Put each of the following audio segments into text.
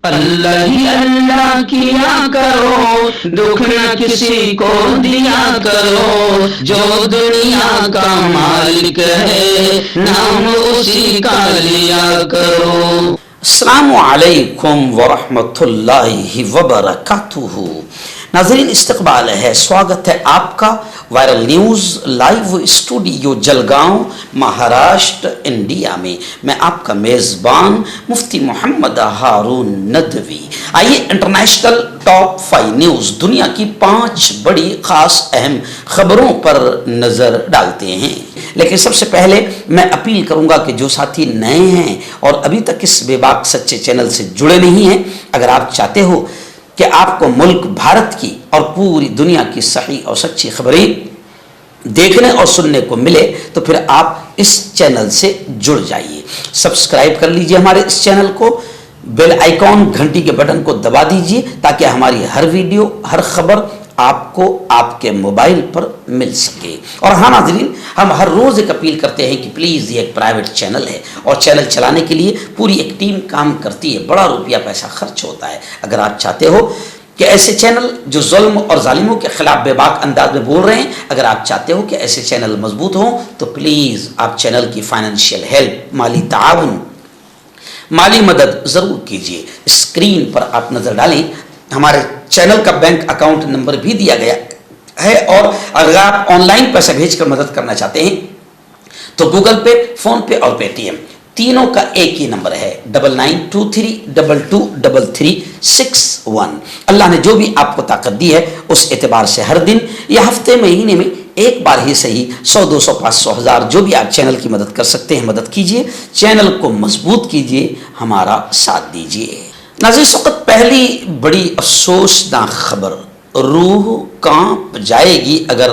اللہ ہی اللہ کیا کرو، دکھ نہ کسی کو دیا کرو، جو دنیا کا مالک ہے نام اسی کا لیا کرو۔ السلام علیکم ورحمۃ اللہ وبرکاتہ۔ ناظرین، استقبال ہے، سواگت ہے آپ کا viral news live studio Jalgaon, Maharashtra, India میں۔ میں آپ کا میزبان مفتی محمد ہارون ندوی۔ آئیے انٹرنیشنل ٹاپ 5 نیوز، دنیا کی 5 بڑی خاص اہم خبروں پر نظر ڈالتے ہیں۔ لیکن سب سے پہلے میں اپیل کروں گا کہ جو ساتھی نئے ہیں اور ابھی تک اس بے باک سچے چینل سے جڑے نہیں ہیں، اگر آپ چاہتے ہو کہ آپ کو ملک بھارت کی اور پوری دنیا کی صحیح اور سچی خبریں دیکھنے اور سننے کو ملے تو پھر آپ اس چینل سے جڑ جائیے۔ سبسکرائب کر لیجئے ہمارے اس چینل کو، بیل آئیکن گھنٹی کے بٹن کو دبا دیجئے تاکہ ہماری ہر ویڈیو، ہر خبر آپ کو آپ کے موبائل پر مل سکے۔ اور ہاں ناظرین، ہم ہر روز ایک اپیل کرتے ہیں کہ پلیز یہ ایک پرائیویٹ چینل ہے اور چینل چلانے کے لیے پوری ایک ٹیم کام کرتی ہے، بڑا روپیہ پیسہ خرچ ہوتا ہے۔ اگر آپ چاہتے ہو کہ ایسے چینل جو ظلم اور ظالموں کے خلاف بے باک انداز میں بول رہے ہیں، اگر آپ چاہتے ہو کہ ایسے چینل مضبوط ہوں تو پلیز آپ چینل کی فائنینشیل ہیلپ، مالی تعاون، مالی مدد ضرور کیجیے۔ اسکرین پر آپ نظر ڈالیں، ہمارے چینل کا بینک اکاؤنٹ نمبر بھی دیا گیا ہے، اور اگر آپ آن لائن پیسہ بھیج کر مدد کرنا چاہتے ہیں تو گوگل پے، فون پے اور پے ٹی ایم تینوں کا ایک ہی نمبر ہے، 9923223361۔ اللہ نے جو بھی آپ کو طاقت دی ہے اس اعتبار سے ہر دن یا ہفتے مہینے میں ایک بار ہی صحیح 100 200 500 1000 جو بھی آپ چینل کی مدد کر سکتے ہیں مدد کیجیے، چینل کو مضبوط کیجیے، ہمارا ساتھ دیجیے۔ ناظرین، اس وقت پہلی بڑی افسوسناک خبر، روح کانپ جائے گی اگر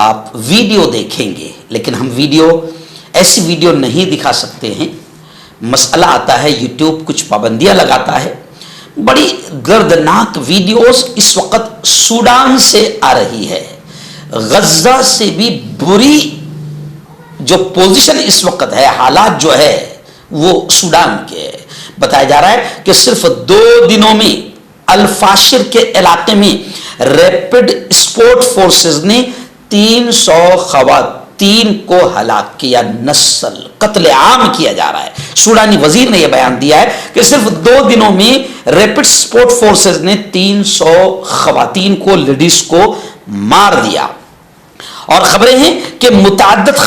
آپ ویڈیو دیکھیں گے، لیکن ہم ایسی ویڈیو نہیں دکھا سکتے ہیں۔ مسئلہ آتا ہے یوٹیوب کچھ پابندیاں لگاتا ہے۔ بڑی گردناک ویڈیوز اس وقت سوڈان سے آ رہی ہے۔ غزہ سے بھی بری جو پوزیشن اس وقت ہے، حالات جو ہے وہ سوڈان کے ہے۔ بتایا جا رہا ہے کہ صرف 2 دنوں میں الفاشر کے علاقے میں ریپڈ سپورٹ فورسز نے 300 خواتین کو ہلاک کیا، نسل قتل عام کیا جا رہا ہے۔ سوڈانی وزیر نے یہ بیان دیا ہے کہ صرف 2 دنوں میں ریپڈ سپورٹ فورسز نے 300 خواتین کو، لیڈیز کو مار دیا۔ اور خبریں ہیں کہ متعدد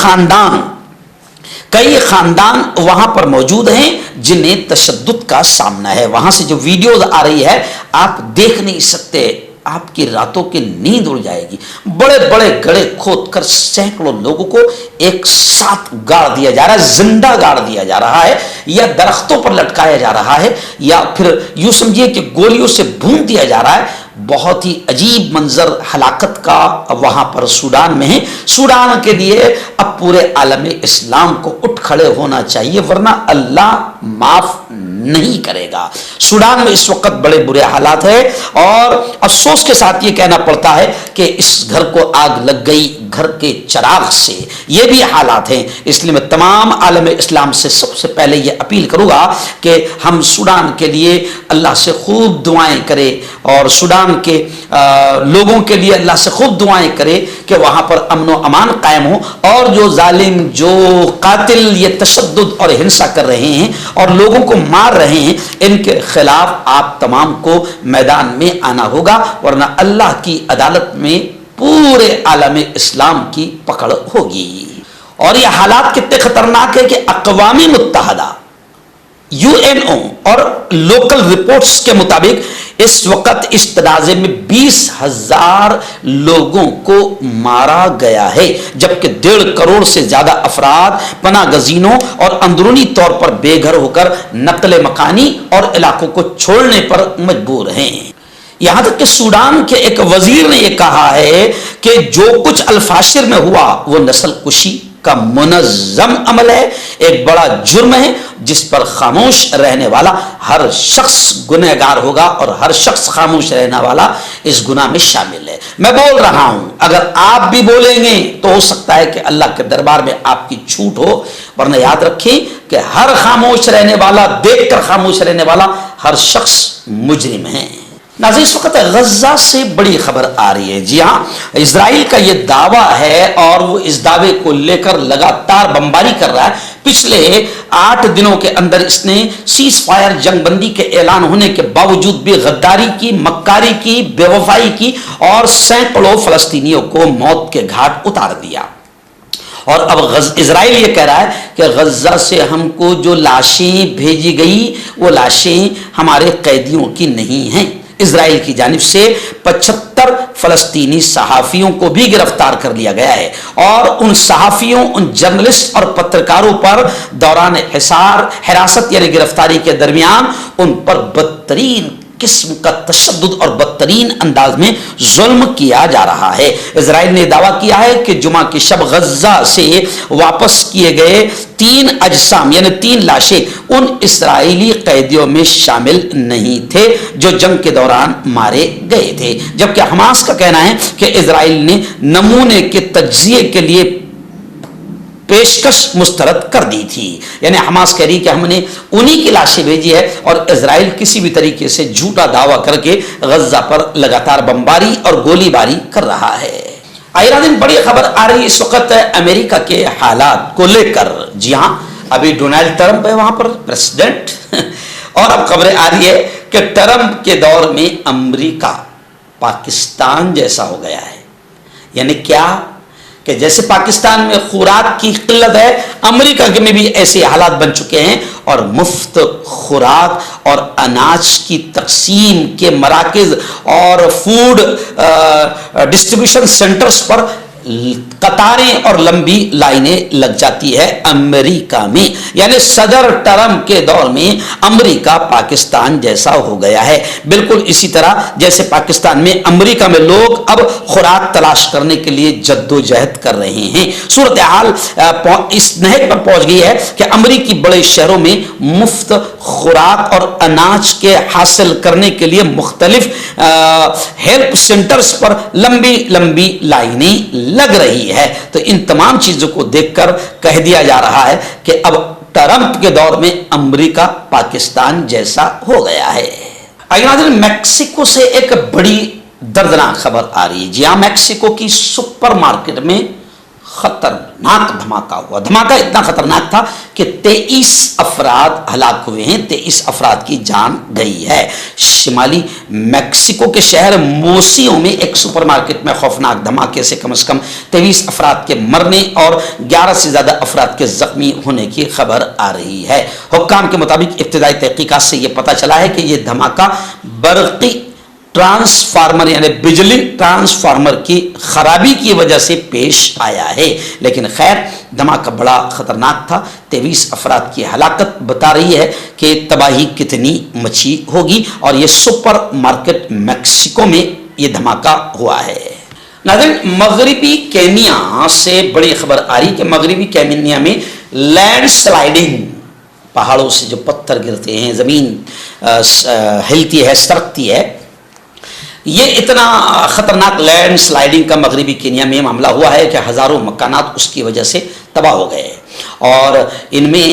کئی خاندان وہاں پر موجود ہیں جنہیں تشدد کا سامنا ہے۔ وہاں سے جو ویڈیوز آ رہی ہے آپ دیکھ نہیں سکتے، آپ کی راتوں کی نیند اڑ جائے گی۔ بڑے بڑے گڑھے کھود کر سینکڑوں لوگوں کو ایک ساتھ گاڑ دیا جا رہا ہے، زندہ گاڑ دیا جا رہا ہے، یا درختوں پر لٹکایا جا رہا ہے، یا پھر یوں سمجھیے کہ گولیوں سے بھون دیا جا رہا ہے۔ بہت ہی عجیب منظر ہلاکت کا وہاں پر سوڈان میں ہے۔ سوڈان کے لیے اب پورے عالم اسلام کو اٹھ کھڑے ہونا چاہیے، ورنہ اللہ معاف نہیں کرے گا۔ سوڈان میں اس وقت بڑے برے حالات ہیں، اور افسوس کے ساتھ یہ کہنا پڑتا ہے کہ اس گھر کو آگ لگ گئی گھر کے چراغ سے، یہ بھی حالات ہیں۔ اس لیے میں تمام عالم اسلام سے سب سے پہلے یہ اپیل کروں گا کہ ہم سوڈان کے لیے اللہ سے خوب دعائیں کریں، اور سوڈان کے لوگوں کے لیے اللہ سے خوب دعائیں کرے کہ وہاں پر امن و امان قائم ہو، اور جو ظالم، جو قاتل یہ تشدد اور ہنسا کر رہے ہیں اور لوگوں کو مار رہے ہیں، ان کے خلاف آپ تمام کو میدان میں آنا ہوگا، ورنہ اللہ کی عدالت میں پورے عالم اسلام کی پکڑ ہوگی۔ اور یہ حالات کتنے خطرناک ہے کہ اقوام متحدہ، UNO اور لوکل رپورٹس کے مطابق اس وقت اس تنازع میں 20,000 لوگوں کو مارا گیا ہے، جبکہ 1.5 کروڑ سے زیادہ افراد پناہ گزینوں اور اندرونی طور پر بے گھر ہو کر نقل مکانی اور علاقوں کو چھوڑنے پر مجبور ہیں۔ یہاں تک کہ سوڈان کے ایک وزیر نے یہ کہا ہے کہ جو کچھ الفاشر میں ہوا وہ نسل کشی، کا منظم عمل ہے، ایک بڑا جرم ہے جس پر خاموش رہنے والا ہر شخص گنہگار ہوگا اور ہر شخص خاموش رہنے والا اس گناہ میں شامل ہے۔ میں بول رہا ہوں، اگر آپ بھی بولیں گے تو ہو سکتا ہے کہ اللہ کے دربار میں آپ کی چھوٹ ہو، ورنہ یاد رکھیں کہ ہر خاموش رہنے والا، دیکھ کر خاموش رہنے والا ہر شخص مجرم ہے۔ ناظرین، اس وقت غزہ سے بڑی خبر آ رہی ہے۔ جی ہاں، اسرائیل کا یہ دعویٰ ہے اور وہ اس دعوے کو لے کر لگاتار بمباری کر رہا ہے۔ پچھلے 8 دنوں کے اندر اس نے سیز فائر، جنگ بندی کے اعلان ہونے کے باوجود بھی غداری کی، مکاری کی، بے وفائی کی اور سینکڑوں فلسطینیوں کو موت کے گھاٹ اتار دیا۔ اور اب اسرائیل یہ کہہ رہا ہے کہ غزہ سے ہم کو جو لاشیں بھیجی گئی وہ لاشیں ہمارے قیدیوں کی نہیں ہیں۔ اسرائیل کی جانب سے 75 فلسطینی صحافیوں کو بھی گرفتار کر لیا گیا ہے، اور ان صحافیوں، ان جرنلسٹ اور پترکاروں پر دوران حراست یعنی گرفتاری کے درمیان ان پر بدترین قسم کا تشدد اور بدترین انداز میں ظلم کیا جا رہا ہے۔ اسرائیل نے دعویٰ کیا ہے کہ جمعہ کی شب غزہ سے واپس کیے گئے 3 اجسام یعنی 3 لاشیں ان اسرائیلی قیدیوں میں شامل نہیں تھے جو جنگ کے دوران مارے گئے تھے، جبکہ حماس کا کہنا ہے کہ اسرائیل نے نمونے کے تجزیے کے لیے پیشکش مسترد کر دی تھی۔ یعنی حماس کہہ رہی کہ ہم نے انہی کی لاشیں بھیجی ہے، اور اسرائیل کسی بھی طریقے سے جھوٹا دعویٰ کر کے غزہ پر لگاتار بمباری اور گولی باری کر رہا ہے۔ آئرہ دن بڑی خبر آ رہی اس وقت امریکہ کے حالات کو لے کر۔ جی ہاں، ابھی ڈونلڈ ٹرمپ ہے وہاں پر پریزیڈنٹ، اور اب خبریں آ رہی ہے کہ ٹرمپ کے دور میں امریکہ پاکستان جیسا ہو گیا ہے۔ یعنی کیا کہ جیسے پاکستان میں خوراک کی قلت ہے، امریکہ کے میں بھی ایسے حالات بن چکے ہیں، اور مفت خوراک اور اناج کی تقسیم کے مراکز اور فوڈ ڈسٹریبیوشن سینٹرز پر قطاریں اور لمبی لائنیں لگ جاتی ہے امریکہ میں۔ یعنی صدر ٹرمپ کے دور میں امریکہ پاکستان جیسا ہو گیا ہے، بالکل اسی طرح جیسے پاکستان میں امریکہ میں لوگ اب خوراک تلاش کرنے کے لیے جدوجہد کر رہے ہیں۔ صورتحال اس نہج پر پہنچ گئی ہے کہ امریکی بڑے شہروں میں مفت خوراک اور اناج کے حاصل کرنے کے لیے مختلف ہیلپ سینٹرز پر لمبی لمبی لائنیں لگ رہی ہے۔ تو ان تمام چیزوں کو دیکھ کر کہہ دیا جا رہا ہے کہ اب ٹرمپ کے دور میں امریکہ پاکستان جیسا ہو گیا ہے۔ میکسیکو سے ایک بڑی دردناک خبر آ رہی ہے۔ جی ہاں، میکسیکو کی سپر مارکیٹ میں خطرناک دھماکہ ہوا۔ دھماکہ اتنا خطرناک تھا کہ 23 افراد ہلاک ہوئے ہیں، 23 افراد کی جان گئی ہے۔ شمالی میکسیکو کے شہر موسیو میں ایک سپر مارکیٹ میں خوفناک دھماکے سے کم از کم 23 افراد کے مرنے اور 11 سے زیادہ افراد کے زخمی ہونے کی خبر آ رہی ہے۔ حکام کے مطابق ابتدائی تحقیقات سے یہ پتہ چلا ہے کہ یہ دھماکہ برقی ٹرانسفارمر یعنی بجلی ٹرانسفارمر کی خرابی کی وجہ سے پیش آیا ہے، لیکن خیر دھماکہ بڑا خطرناک تھا۔ 23 افراد کی ہلاکت بتا رہی ہے کہ تباہی کتنی مچی ہوگی، اور یہ سپر مارکیٹ میکسیکو میں یہ دھماکہ ہوا ہے۔ ناظرین، مغربی کینیا سے بڑی خبر آ رہی کہ مغربی کینیا میں لینڈ سلائیڈنگ، پہاڑوں سے جو پتھر گرتے ہیں، زمین ہلتی ہے، سرکتی ہے، یہ اتنا خطرناک لینڈ سلائیڈنگ کا مغربی کینیا میں معاملہ ہوا ہے کہ ہزاروں مکانات اس کی وجہ سے تباہ ہو گئے، اور ان میں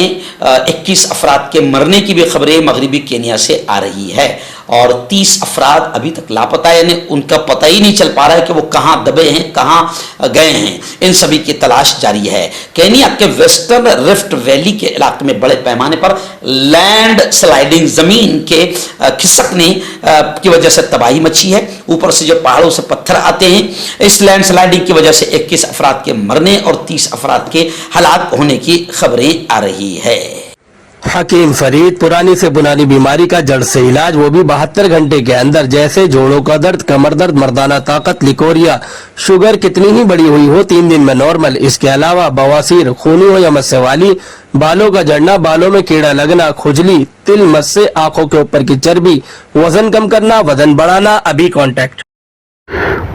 21 افراد کے مرنے کی بھی خبریں مغربی کینیا سے آ رہی ہے، اور 30 افراد ابھی تک لاپتہ ہیں، یعنی ان کا پتہ ہی نہیں چل پا رہا ہے کہ وہ کہاں دبے ہیں، کہاں گئے ہیں۔ ان سبھی کی تلاش جاری ہے۔ کینیا کے ویسٹرن رفٹ ویلی کے علاقے میں بڑے پیمانے پر لینڈ سلائیڈنگ، زمین کے کھسکنے کی وجہ سے تباہی مچی ہے۔ اوپر سے جو پہاڑوں سے پتھر آتے ہیں، اس لینڈ سلائیڈنگ کی وجہ سے 21 افراد کے مرنے اور 30 افراد کے ہلاک ہونے کی خبریں آ رہی ہے۔ حکیم فرید، پرانی سے پرانی بیماری کا جڑ سے علاج، وہ بھی 72 گھنٹے کے اندر، جیسے جوڑوں کا درد، کمر درد، مردانہ طاقت، لیکوریا، شوگر کتنی ہی بڑی ہوئی ہو 3 دن میں نارمل۔ اس کے علاوہ بواسیر، خونی ہو یا مسے والی، بالوں کا جڑنا، بالوں میں کیڑا لگنا، کھجلی، تل مس سے، آنکھوں کے اوپر کی چربی، وزن کم کرنا، وزن بڑھانا، ابھی کانٹیکٹ